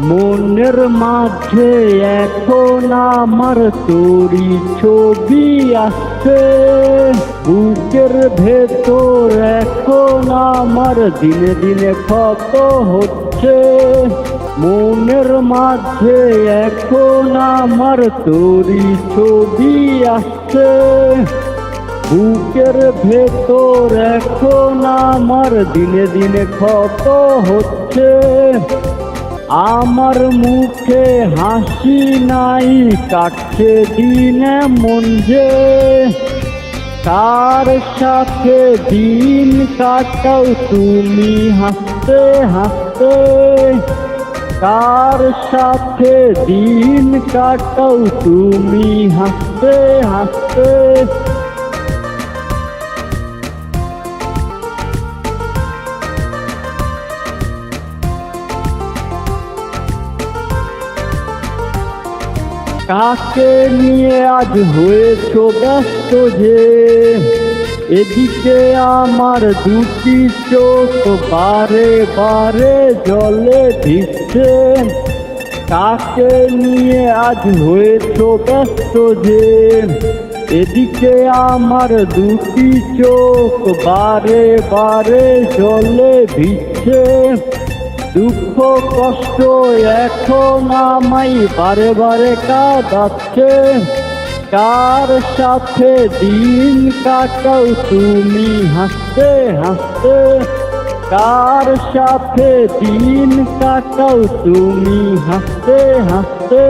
মনের মাঝে এখন আমার তোরি ছবি আসছে, বুকের ভেতর এখন আমার দিনে দিনে ক্ষত হচ্ছে। মনের মাঝে এখন আমার তোরি ছবি আসছে, বুকের ভেতর এখন আমার দিনে দিনে ক্ষত হচ্ছে। আমার মুখে হাসি নাই, কাটছে দিনে মন যে, কার সাথে দিন কাটাও তুমি হাসতে হাসতে, কার সাথে দিন কাটাও তুমি হাসতে হাসতে। কাকে নিয়ে আজ হয়েছ ব্যস্ত যে, এদিকে আমার দুটি চোখ বারে বারে জলে ভিজছে। কাকে নিয়ে আজ হয়েছ ব্যস্ত যে, এদিকে আমার দুটি চোখ বারে বারে জলে ভিজছে। দুঃখ কষ্ট এখন আমায় বারে বারে কাঁদাচ্ছে, কার সাথে দিন কাটাও তুমি হাসতে হাসতে, কার সাথে দিন কাটাও তুমি হাসতে হাসতে।